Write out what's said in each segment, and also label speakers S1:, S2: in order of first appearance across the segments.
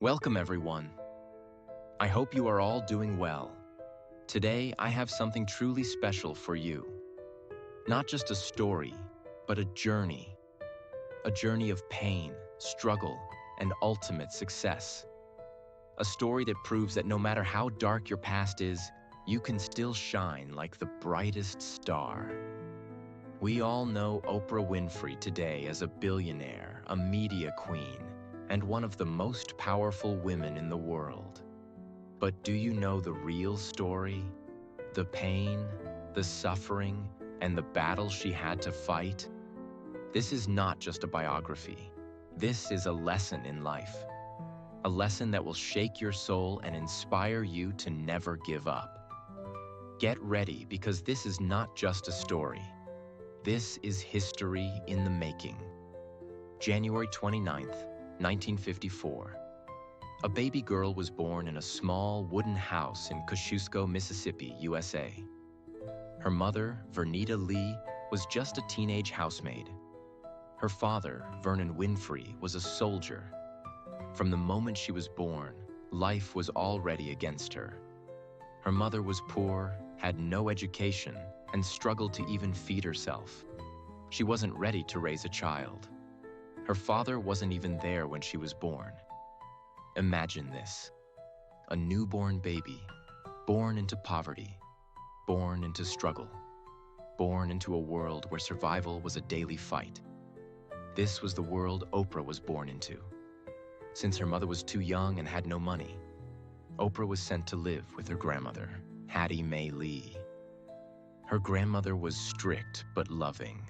S1: Welcome, everyone. I hope you are all doing well. Today, I have something truly special for you. Not just a story, but a journey. A journey of pain, struggle, and ultimate success. A story that proves that no matter how dark your past is, you can still shine like the brightest star. We all know Oprah Winfrey today as a billionaire, a media queen, and one of the most powerful women in the world. But do you know the real story? The pain, the suffering, and the battle she had to fight? This is not just a biography. This is a lesson in life. A lesson that will shake your soul and inspire you to never give up. Get ready, because this is not just a story. This is history in the making. January 29th, 1954. A baby girl was born in a small wooden house in Kosciuszko, Mississippi, USA. Her mother, Vernita Lee, was just a teenage housemaid. Her father, Vernon Winfrey, was a soldier. From the moment she was born, life was already against her. Her mother was poor, had no education, and struggled to even feed herself. She wasn't ready to raise a child. Her father wasn't even there when she was born. Imagine this: a newborn baby, born into poverty, born into struggle, born into a world where survival was a daily fight. This was the world Oprah was born into. Since her mother was too young and had no money, Oprah was sent to live with her grandmother, Hattie Mae Lee. Her grandmother was strict but loving.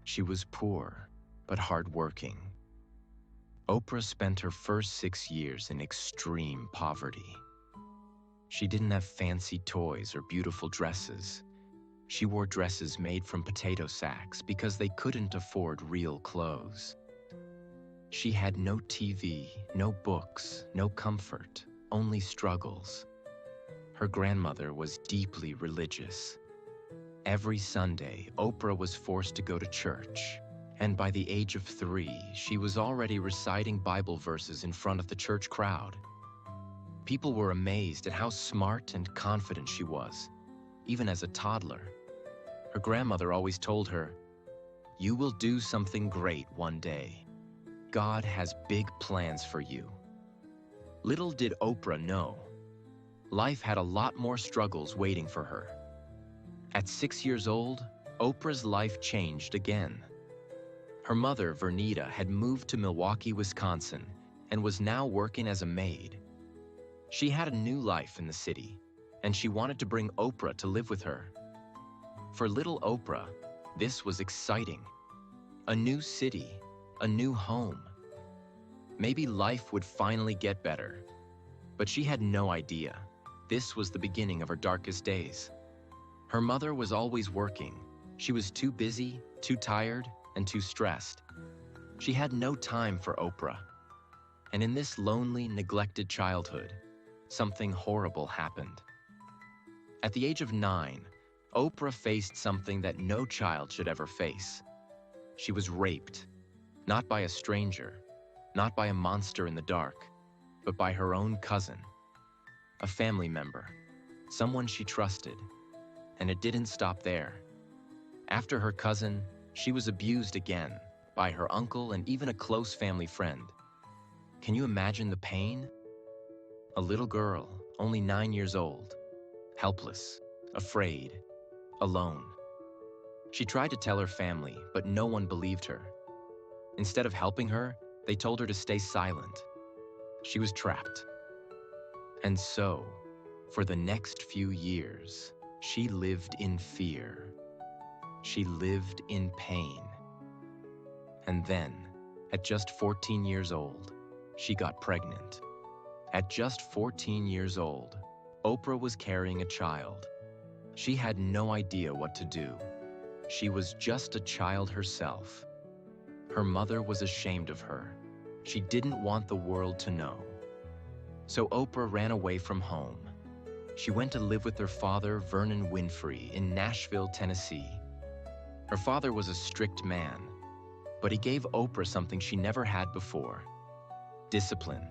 S1: She was poor but hardworking. Oprah spent her first 6 years in extreme poverty. She didn't have fancy toys or beautiful dresses. She wore dresses made from potato sacks because they couldn't afford real clothes. She had no TV, no books, no comfort, only struggles. Her grandmother was deeply religious. Every Sunday, Oprah was forced to go to church. And by the age of 3, she was already reciting Bible verses in front of the church crowd. People were amazed at how smart and confident she was, even as a toddler. Her grandmother always told her, "You will do something great one day. God has big plans for you." Little did Oprah know, life had a lot more struggles waiting for her. At 6 years old, Oprah's life changed again. Her mother, Vernita, had moved to Milwaukee, Wisconsin, and was now working as a maid. She had a new life in the city, and she wanted to bring Oprah to live with her. For little Oprah, this was exciting. A new city, a new home. Maybe life would finally get better. But she had no idea. This was the beginning of her darkest days. Her mother was always working. She was too busy, too tired, and too stressed. She had no time for Oprah. And in this lonely, neglected childhood, something horrible happened. At the age of 9, Oprah faced something that no child should ever face. She was raped, not by a stranger, not by a monster in the dark, but by her own cousin, a family member, someone she trusted. And it didn't stop there. After her cousin, she was abused again by her uncle and even a close family friend. Can you imagine the pain? A little girl, only 9 years old, helpless, afraid, alone. She tried to tell her family, but no one believed her. Instead of helping her, they told her to stay silent. She was trapped. And so, for the next few years, she lived in fear. She lived in pain. And then, at just 14 years old, she got pregnant. At just 14 years old, Oprah was carrying a child. She had no idea what to do. She was just a child herself. Her mother was ashamed of her. She didn't want the world to know. So Oprah ran away from home. She went to live with her father, Vernon Winfrey, in Nashville, Tennessee. Her father was a strict man, but he gave Oprah something she never had before: discipline.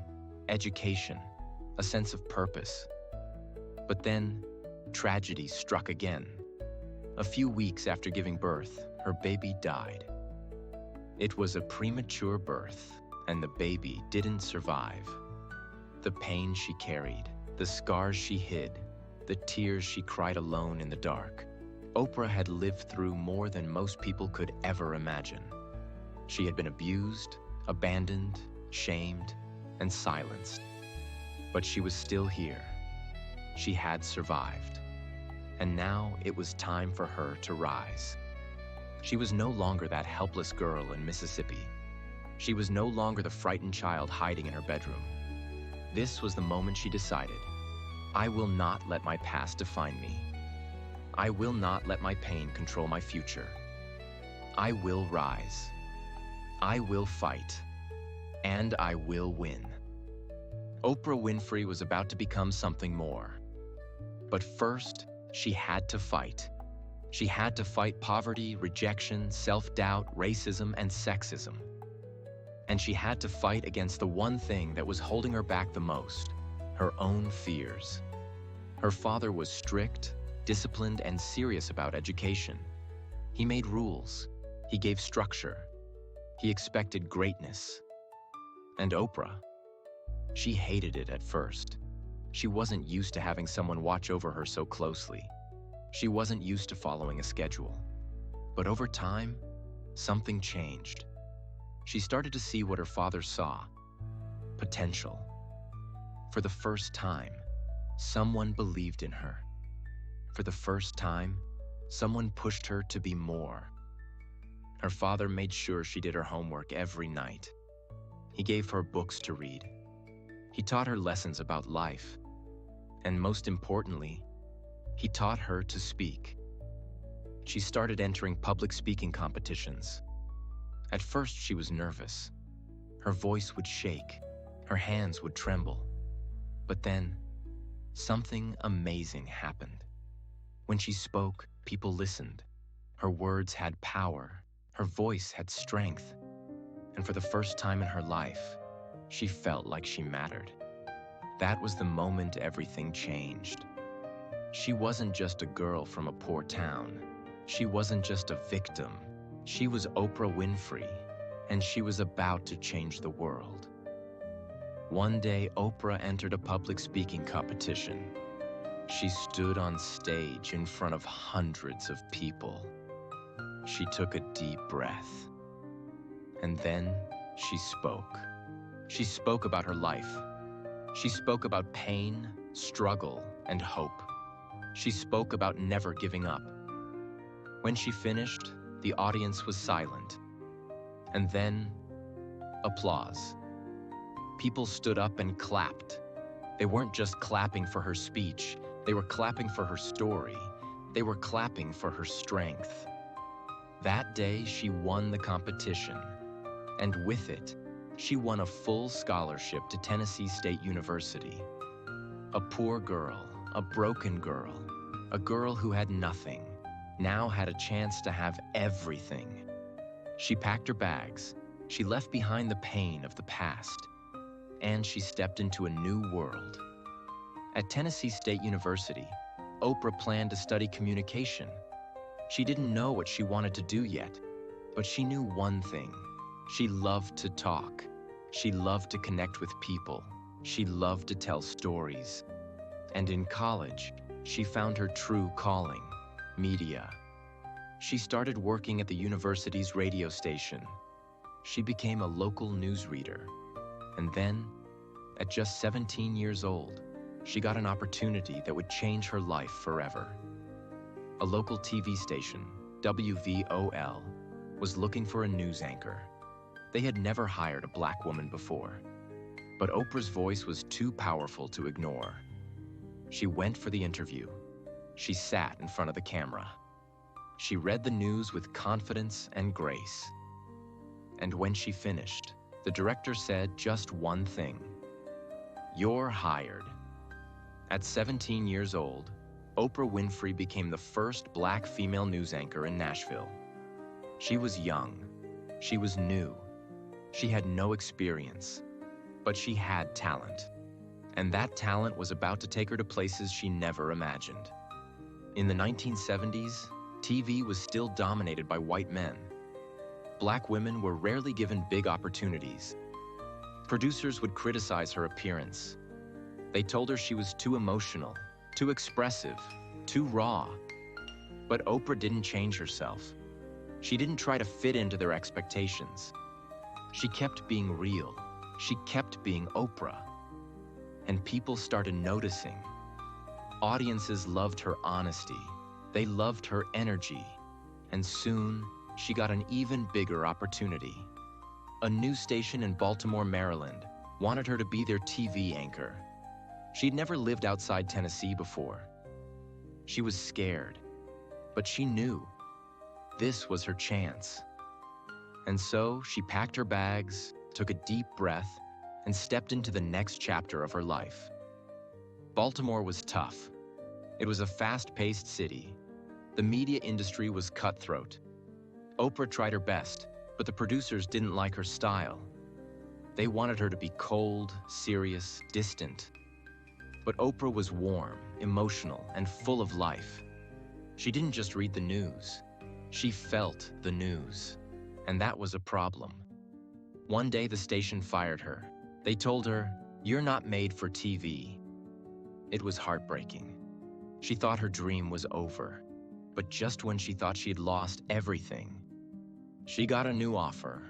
S1: education, a sense of purpose. But then, tragedy struck again. A few weeks after giving birth, her baby died. It was a premature birth, and the baby didn't survive. The pain she carried, the scars she hid, the tears she cried alone in the dark. Oprah had lived through more than most people could ever imagine. She had been abused, abandoned, shamed, and silenced. But she was still here. She had survived. And now it was time for her to rise. She was no longer that helpless girl in Mississippi. She was no longer the frightened child hiding in her bedroom. This was the moment she decided, I will not let my past define me. I will not let my pain control my future. I will rise. I will fight. And I will win. Oprah Winfrey was about to become something more. But first, she had to fight. She had to fight poverty, rejection, self-doubt, racism, and sexism. And she had to fight against the one thing that was holding her back the most, her own fears. Her father was strict, disciplined, and serious about education. He made rules. He gave structure. He expected greatness. And Oprah? She hated it at first. She wasn't used to having someone watch over her so closely. She wasn't used to following a schedule. But over time, something changed. She started to see what her father saw: potential. For the first time, someone believed in her. For the first time, someone pushed her to be more. Her father made sure she did her homework every night. He gave her books to read. He taught her lessons about life. And most importantly, he taught her to speak. She started entering public speaking competitions. At first, she was nervous. Her voice would shake. Her hands would tremble. But then, something amazing happened. When she spoke, people listened. Her words had power. Her voice had strength. And for the first time in her life, she felt like she mattered. That was the moment everything changed. She wasn't just a girl from a poor town. She wasn't just a victim. She was Oprah Winfrey, and she was about to change the world. One day, Oprah entered a public speaking competition. She stood on stage in front of hundreds of people. She took a deep breath. And then she spoke. She spoke about her life. She spoke about pain, struggle, and hope. She spoke about never giving up. When she finished, the audience was silent. And then, applause. People stood up and clapped. They weren't just clapping for her speech. They were clapping for her story. They were clapping for her strength. That day, she won the competition. And with it, she won a full scholarship to Tennessee State University. A poor girl, a broken girl, a girl who had nothing, now had a chance to have everything. She packed her bags. She left behind the pain of the past. And she stepped into a new world. At Tennessee State University, Oprah planned to study communication. She didn't know what she wanted to do yet, but she knew one thing. She loved to talk. She loved to connect with people. She loved to tell stories. And in college, she found her true calling, media. She started working at the university's radio station. She became a local newsreader. And then, at just 17 years old, she got an opportunity that would change her life forever. A local TV station, WVOL, was looking for a news anchor. They had never hired a black woman before. But Oprah's voice was too powerful to ignore. She went for the interview. She sat in front of the camera. She read the news with confidence and grace. And when she finished, the director said just one thing: "You're hired." At 17 years old, Oprah Winfrey became the first black female news anchor in Nashville. She was young. She was new. She had no experience. But she had talent, and that talent was about to take her to places she never imagined. In the 1970s, TV was still dominated by white men. Black women were rarely given big opportunities. Producers would criticize her appearance. They told her she was too emotional, too expressive, too raw. But Oprah didn't change herself. She didn't try to fit into their expectations. She kept being real. She kept being Oprah. And people started noticing. Audiences loved her honesty. They loved her energy. And soon, she got an even bigger opportunity. A news station in Baltimore, Maryland, wanted her to be their TV anchor. She'd never lived outside Tennessee before. She was scared, but she knew this was her chance. And so she packed her bags, took a deep breath, and stepped into the next chapter of her life. Baltimore was tough. It was a fast-paced city. The media industry was cutthroat. Oprah tried her best, but the producers didn't like her style. They wanted her to be cold, serious, distant. But Oprah was warm, emotional, and full of life. She didn't just read the news. She felt the news. And that was a problem. One day the station fired her. They told her, "You're not made for TV." It was heartbreaking. She thought her dream was over. But just when she thought she'd lost everything, she got a new offer.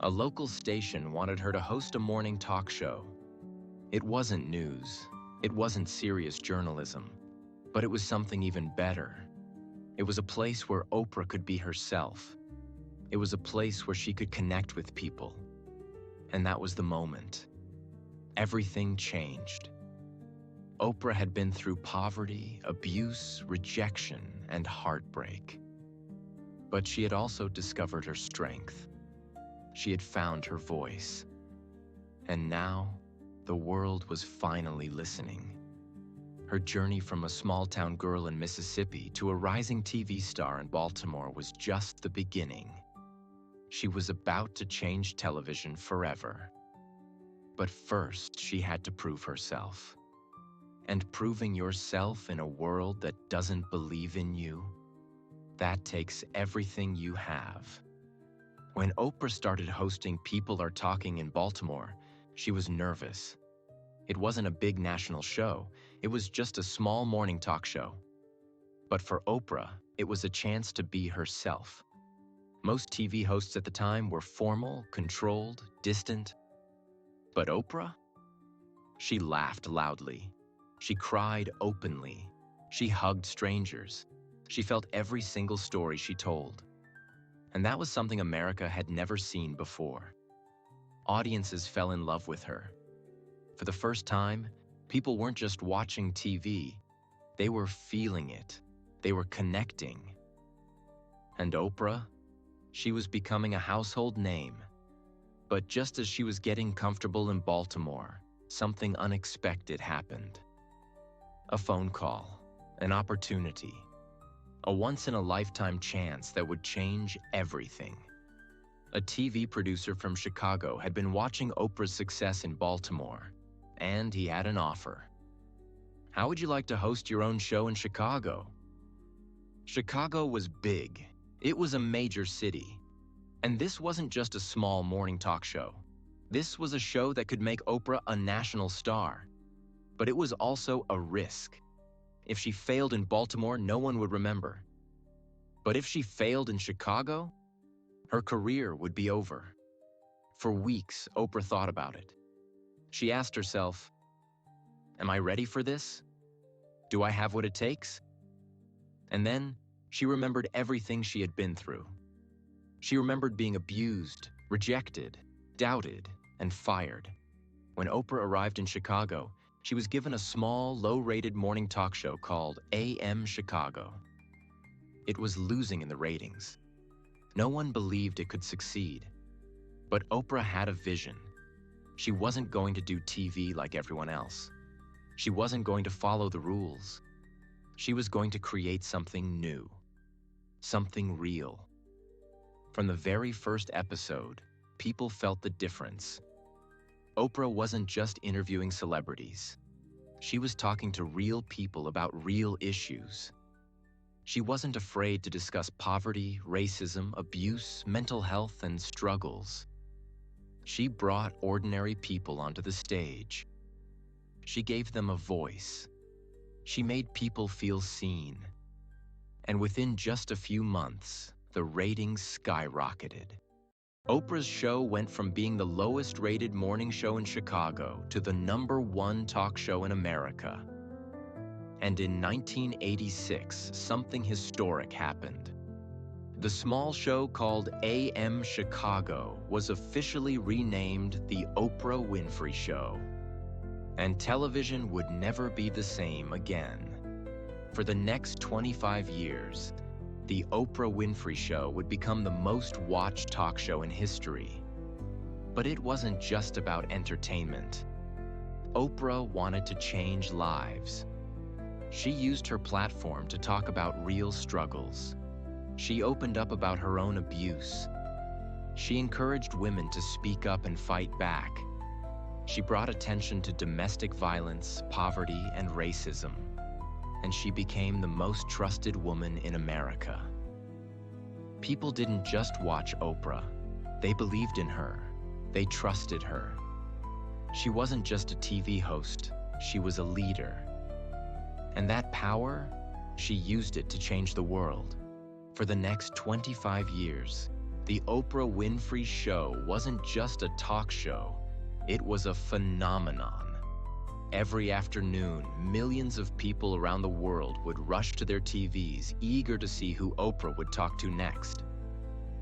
S1: A local station wanted her to host a morning talk show. It wasn't news. It wasn't serious journalism. But it was something even better. It was a place where Oprah could be herself. It was a place where she could connect with people. And that was the moment. Everything changed. Oprah had been through poverty, abuse, rejection, and heartbreak. But she had also discovered her strength. She had found her voice. And now, the world was finally listening. Her journey from a small-town girl in Mississippi to a rising TV star in Baltimore was just the beginning. She was about to change television forever. But first, she had to prove herself. And proving yourself in a world that doesn't believe in you, that takes everything you have. When Oprah started hosting People Are Talking in Baltimore, she was nervous. It wasn't a big national show. It was just a small morning talk show. But for Oprah, it was a chance to be herself. Most TV hosts at the time were formal, controlled, distant. But Oprah? She laughed loudly. She cried openly. She hugged strangers. She felt every single story she told. And that was something America had never seen before. Audiences fell in love with her. For the first time, people weren't just watching TV. They were feeling it. They were connecting. And Oprah? She was becoming a household name. But just as she was getting comfortable in Baltimore, something unexpected happened. A phone call, an opportunity, a once-in-a-lifetime chance that would change everything. A TV producer from Chicago had been watching Oprah's success in Baltimore, and he had an offer. How would you like to host your own show in Chicago? Chicago was big. It was a major city. And this wasn't just a small morning talk show. This was a show that could make Oprah a national star. But it was also a risk. If she failed in Baltimore, no one would remember. But if she failed in Chicago, her career would be over. For weeks, Oprah thought about it. She asked herself, "Am I ready for this? Do I have what it takes?" And then she remembered everything she had been through. She remembered being abused, rejected, doubted, and fired. When Oprah arrived in Chicago, she was given a small, low-rated morning talk show called AM Chicago. It was losing in the ratings. No one believed it could succeed. But Oprah had a vision. She wasn't going to do TV like everyone else. She wasn't going to follow the rules. She was going to create something new, something real. From the very first episode, people felt the difference. Oprah wasn't just interviewing celebrities. She was talking to real people about real issues. She wasn't afraid to discuss poverty, racism, abuse, mental health, and struggles. She brought ordinary people onto the stage. She gave them a voice. She made people feel seen. And within just a few months, the ratings skyrocketed. Oprah's show went from being the lowest-rated morning show in Chicago to the #1 talk show in America. And in 1986, something historic happened. The small show called AM Chicago was officially renamed The Oprah Winfrey Show. And television would never be the same again. For the next 25 years, The Oprah Winfrey Show would become the most watched talk show in history. But it wasn't just about entertainment. Oprah wanted to change lives. She used her platform to talk about real struggles. She opened up about her own abuse. She encouraged women to speak up and fight back. She brought attention to domestic violence, poverty, and racism. And she became the most trusted woman in America. People didn't just watch Oprah. They believed in her. They trusted her. She wasn't just a TV host. She was a leader. And that power, she used it to change the world. For the next 25 years, The Oprah Winfrey Show wasn't just a talk show. It was a phenomenon. Every afternoon, millions of people around the world would rush to their TVs, eager to see who Oprah would talk to next.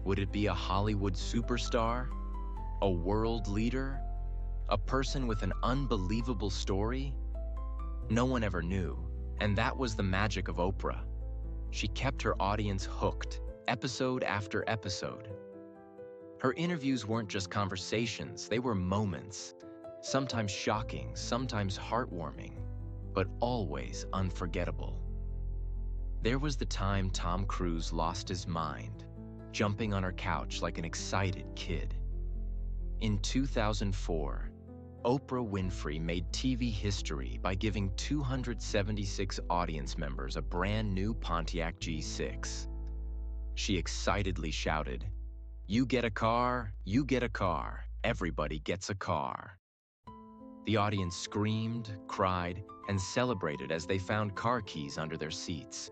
S1: Would it be a Hollywood superstar? A world leader? A person with an unbelievable story? No one ever knew, and that was the magic of Oprah. She kept her audience hooked, episode after episode. Her interviews weren't just conversations, they were moments. Sometimes shocking, sometimes heartwarming, but always unforgettable. There was the time Tom Cruise lost his mind, jumping on her couch like an excited kid. In 2004, Oprah Winfrey made TV history by giving 276 audience members a brand new Pontiac G6. She excitedly shouted, "You get a car, you get a car, everybody gets a car." The audience screamed, cried, and celebrated as they found car keys under their seats.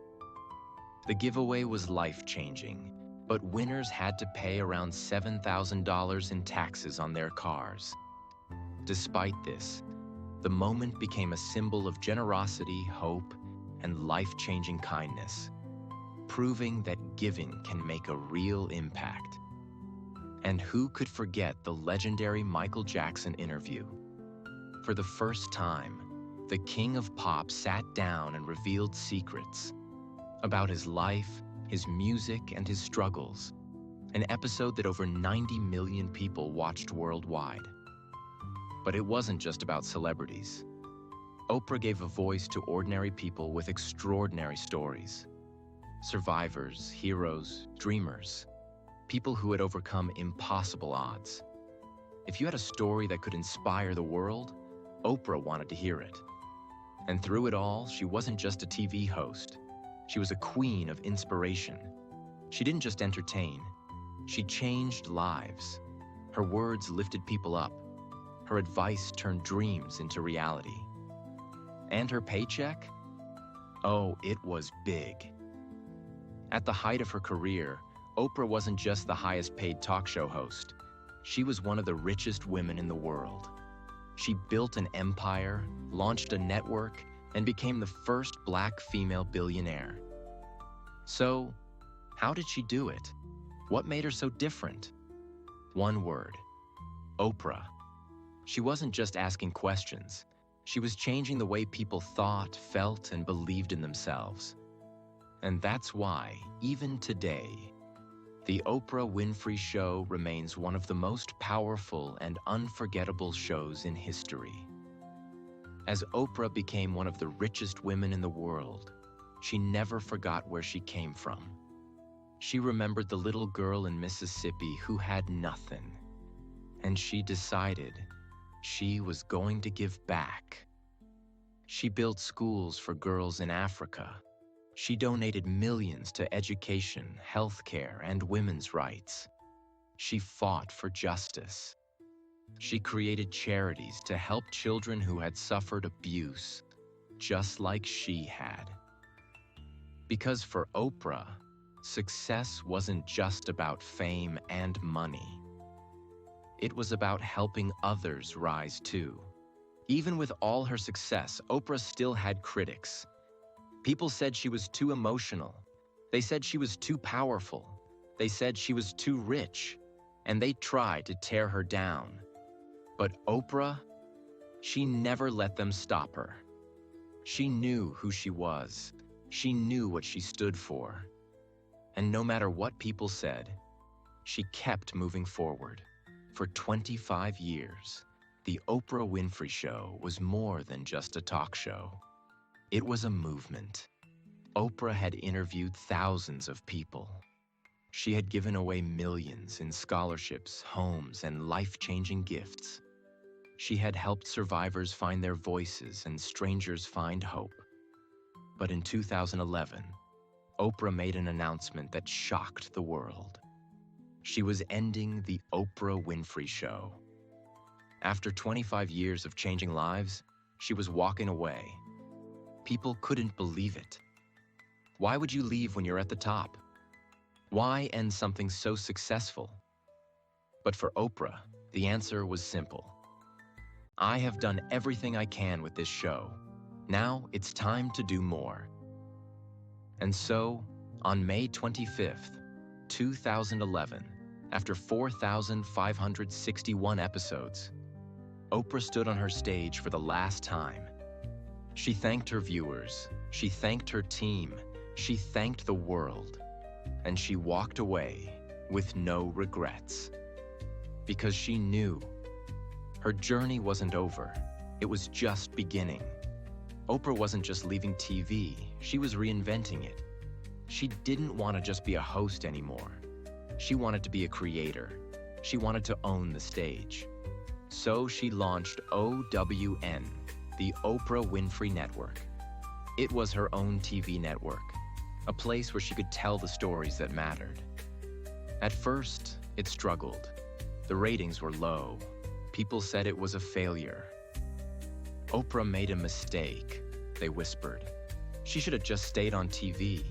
S1: The giveaway was life-changing, but winners had to pay around $7,000 in taxes on their cars. Despite this, the moment became a symbol of generosity, hope, and life-changing kindness, proving that giving can make a real impact. And who could forget the legendary Michael Jackson interview? For the first time, the king of pop sat down and revealed secrets about his life, his music, and his struggles, an episode that over 90 million people watched worldwide. But it wasn't just about celebrities. Oprah gave a voice to ordinary people with extraordinary stories. Survivors, heroes, dreamers, people who had overcome impossible odds. If you had a story that could inspire the world, Oprah wanted to hear it. And through it all, she wasn't just a TV host. She was a queen of inspiration. She didn't just entertain. She changed lives. Her words lifted people up. Her advice turned dreams into reality. And her paycheck? Oh, it was big. At the height of her career, Oprah wasn't just the highest-paid talk show host. She was one of the richest women in the world. She built an empire, launched a network, and became the first Black female billionaire. So, how did she do it? What made her so different? One word: Oprah. She wasn't just asking questions. She was changing the way people thought, felt, and believed in themselves. And that's why, even today, The Oprah Winfrey Show remains one of the most powerful and unforgettable shows in history. As Oprah became one of the richest women in the world, she never forgot where she came from. She remembered the little girl in Mississippi who had nothing. And she decided she was going to give back. She built schools for girls in Africa. She donated millions to education, healthcare, and women's rights. She fought for justice. She created charities to help children who had suffered abuse, just like she had. Because for Oprah, success wasn't just about fame and money. It was about helping others rise too. Even with all her success, Oprah still had critics. People said she was too emotional. They said she was too powerful. They said she was too rich. And they tried to tear her down. But Oprah, she never let them stop her. She knew who she was. She knew what she stood for. And no matter what people said, she kept moving forward. For 25 years, the Oprah Winfrey Show was more than just a talk show. It was a movement. Oprah had interviewed thousands of people. She had given away millions in scholarships, homes, and life-changing gifts. She had helped survivors find their voices and strangers find hope. But in 2011, Oprah made an announcement that shocked the world. She was ending the Oprah Winfrey Show. After 25 years of changing lives, she was walking away. People couldn't believe it. Why would you leave when you're at the top? Why end something so successful? But for Oprah, the answer was simple. I have done everything I can with this show. Now it's time to do more. And so, on May 25th, 2011, after 4,561 episodes, Oprah stood on her stage for the last time. She thanked her viewers, she thanked her team, she thanked the world, and she walked away with no regrets. Because she knew her journey wasn't over, it was just beginning. Oprah wasn't just leaving TV, she was reinventing it. She didn't want to just be a host anymore. She wanted to be a creator. She wanted to own the stage. So she launched OWN, the Oprah Winfrey Network. It was her own TV network, a place where she could tell the stories that mattered. At first, it struggled. The ratings were low. People said it was a failure. Oprah made a mistake, they whispered. She should have just stayed on TV.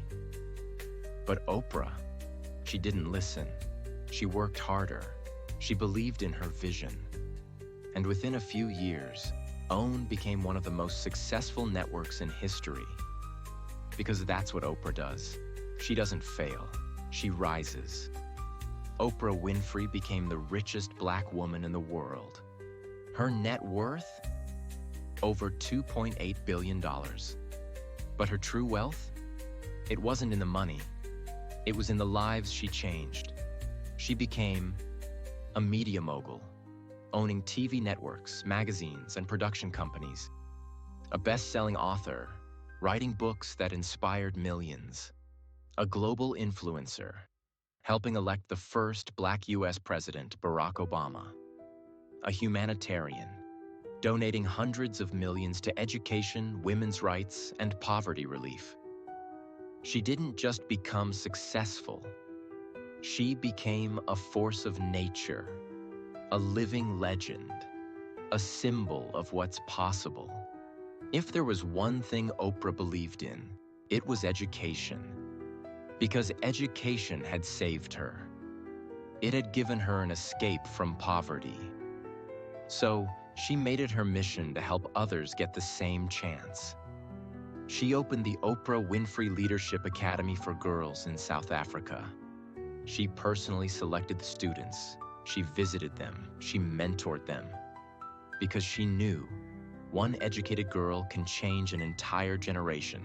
S1: But Oprah, she didn't listen. She worked harder. She believed in her vision. And within a few years, OWN became one of the most successful networks in history. Because that's what Oprah does. She doesn't fail. She rises. Oprah Winfrey became the richest Black woman in the world. Her net worth? Over $2.8 billion. But her true wealth? It wasn't in the money. It was in the lives she changed. She became a media mogul, owning TV networks, magazines, and production companies. A best-selling author, writing books that inspired millions. A global influencer, helping elect the first Black U.S. President, Barack Obama. A humanitarian, donating hundreds of millions to education, women's rights, and poverty relief. She didn't just become successful. She became a force of nature, a living legend, a symbol of what's possible. If there was one thing Oprah believed in, it was education. Because education had saved her. It had given her an escape from poverty. So, she made it her mission to help others get the same chance. She opened the Oprah Winfrey Leadership Academy for Girls in South Africa. She personally selected the students. She visited them. She mentored them. Because she knew one educated girl can change an entire generation.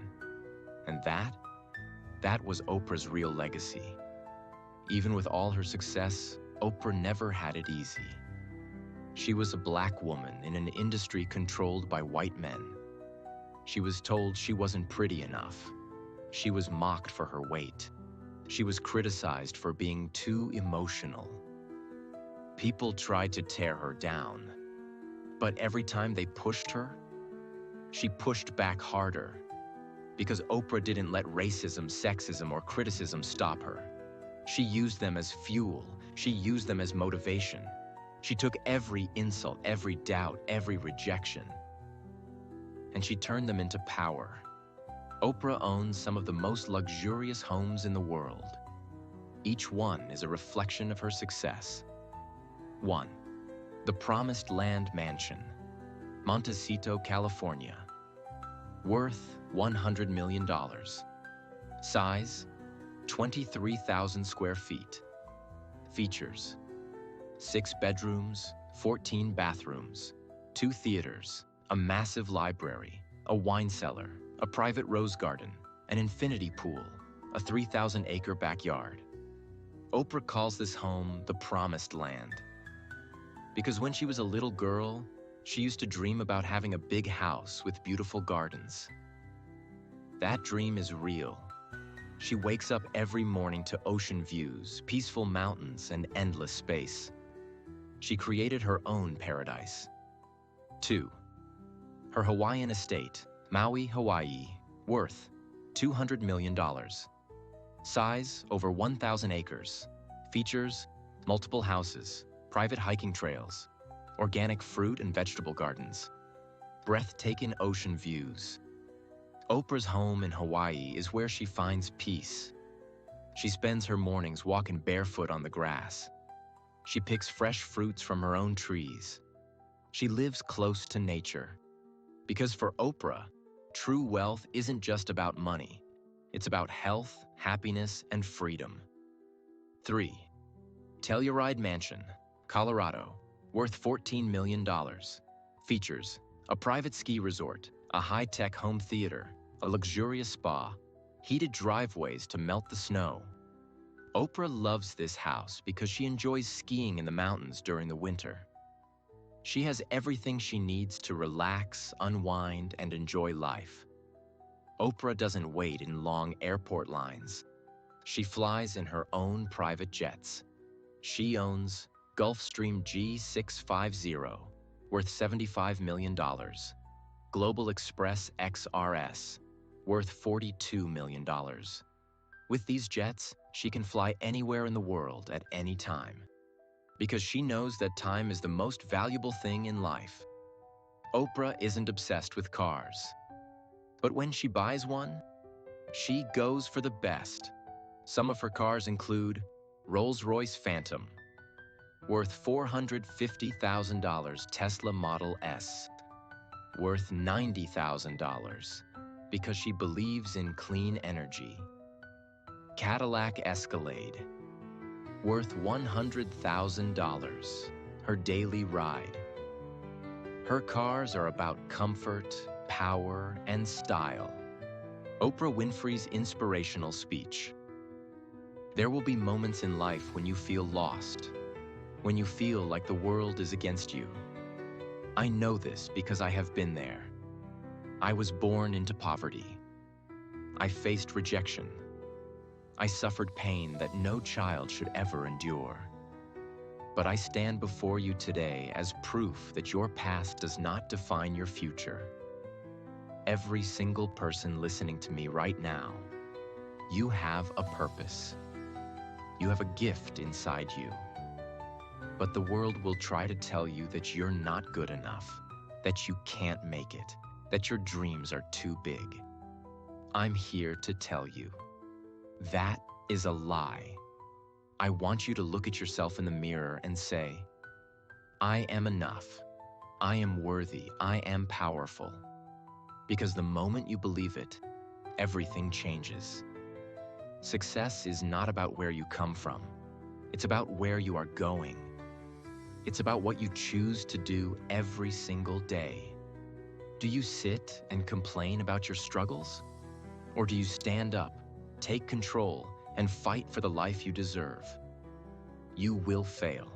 S1: And that was Oprah's real legacy. Even with all her success, Oprah never had it easy. She was a Black woman in an industry controlled by white men. She was told she wasn't pretty enough. She was mocked for her weight. She was criticized for being too emotional. People tried to tear her down. But every time they pushed her, she pushed back harder, because Oprah didn't let racism, sexism, or criticism stop her. She used them as fuel. She used them as motivation. She took every insult, every doubt, every rejection, and she turned them into power. Oprah owns some of the most luxurious homes in the world. Each one is a reflection of her success. 1. The Promised Land Mansion, Montecito, California. Worth $100 million. Size, 23,000 square feet. Features: 6 bedrooms, 14 bathrooms, 2 theaters, a massive library, a wine cellar, a private rose garden, an infinity pool, a 3,000-acre backyard. Oprah calls this home the Promised Land because when she was a little girl, she used to dream about having a big house with beautiful gardens. That dream is real. She wakes up every morning to ocean views, peaceful mountains, and endless space. She created her own paradise. 2. Her Hawaiian estate, Maui, Hawaii, worth $200 million. Size, over 1,000 acres. Features, multiple houses, private hiking trails, organic fruit and vegetable gardens, breathtaking ocean views. Oprah's home in Hawaii is where she finds peace. She spends her mornings walking barefoot on the grass. She picks fresh fruits from her own trees. She lives close to nature. Because for Oprah, true wealth isn't just about money. It's about health, happiness, and freedom. 3. Telluride Mansion, Colorado, worth $14 million. Features: a private ski resort, a high-tech home theater, a luxurious spa, heated driveways to melt the snow. Oprah loves this house because she enjoys skiing in the mountains during the winter. She has everything she needs to relax, unwind, and enjoy life. Oprah doesn't wait in long airport lines. She flies in her own private jets. She owns Gulfstream G650, worth $75 million. Global Express XRS, worth $42 million. With these jets, she can fly anywhere in the world at any time, because she knows that time is the most valuable thing in life. Oprah isn't obsessed with cars, but when she buys one, she goes for the best. Some of her cars include Rolls-Royce Phantom, worth $450,000, Tesla Model S, worth $90,000, because she believes in clean energy. Cadillac Escalade, worth $100,000, her daily ride. Her cars are about comfort, power, and style. Oprah Winfrey's inspirational speech. There will be moments in life when you feel lost, when you feel like the world is against you. I know this because I have been there. I was born into poverty. I faced rejection. I suffered pain that no child should ever endure. But I stand before you today as proof that your past does not define your future. Every single person listening to me right now, you have a purpose. You have a gift inside you. But the world will try to tell you that you're not good enough, that you can't make it, that your dreams are too big. I'm here to tell you, that is a lie. I want you to look at yourself in the mirror and say, I am enough. I am worthy. I am powerful. Because the moment you believe it, everything changes. Success is not about where you come from. It's about where you are going. It's about what you choose to do every single day. Do you sit and complain about your struggles? Or do you stand up, take control, and fight for the life you deserve? You will fail.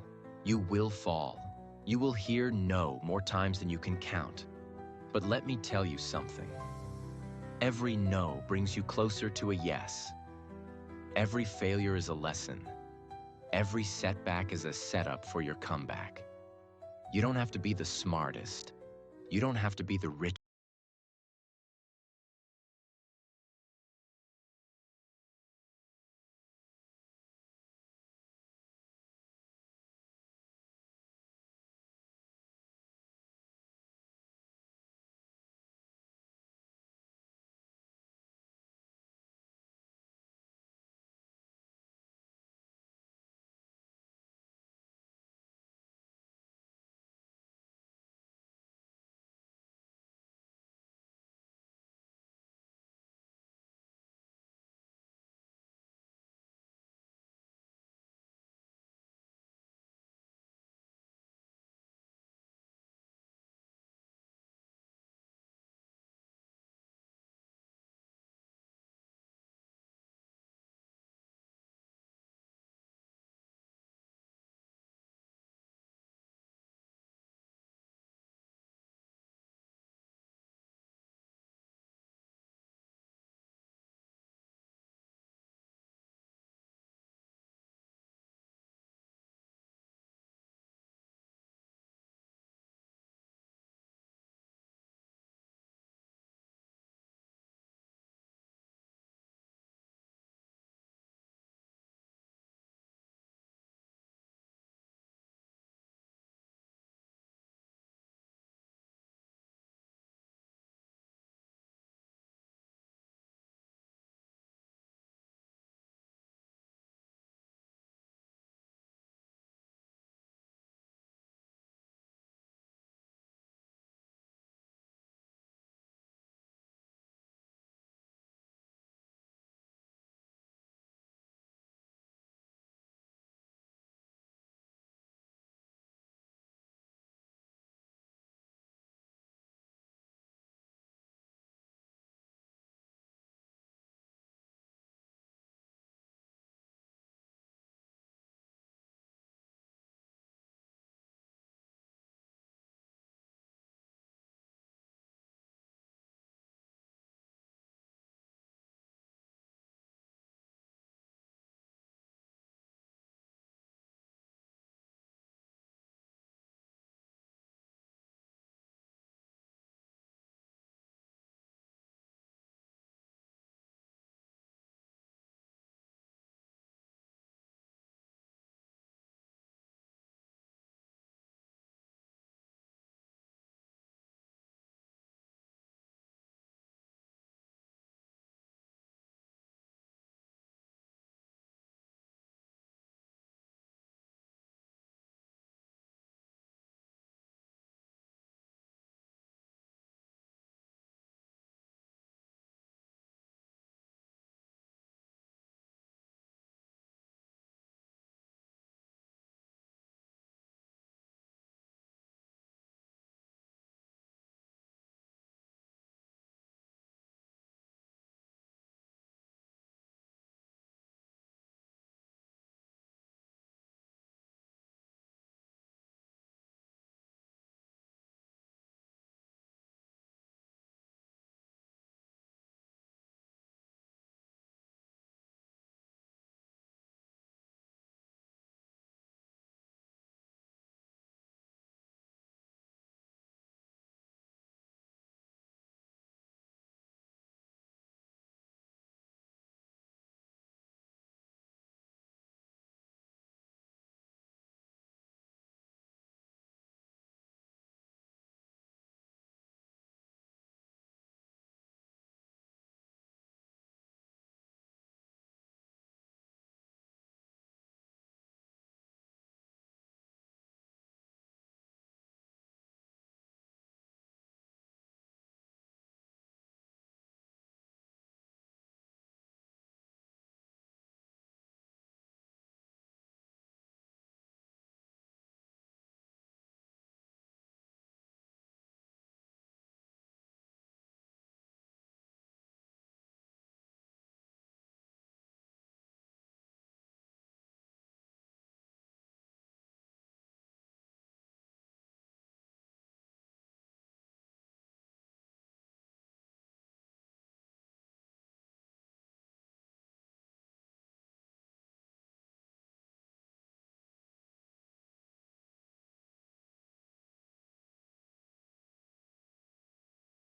S1: You will fall. You will hear no more times than you can count. But let me tell you something. Every no brings you closer to a yes. Every failure is a lesson. Every setback is a setup for your comeback. You don't have to be the smartest. You don't have to be the richest.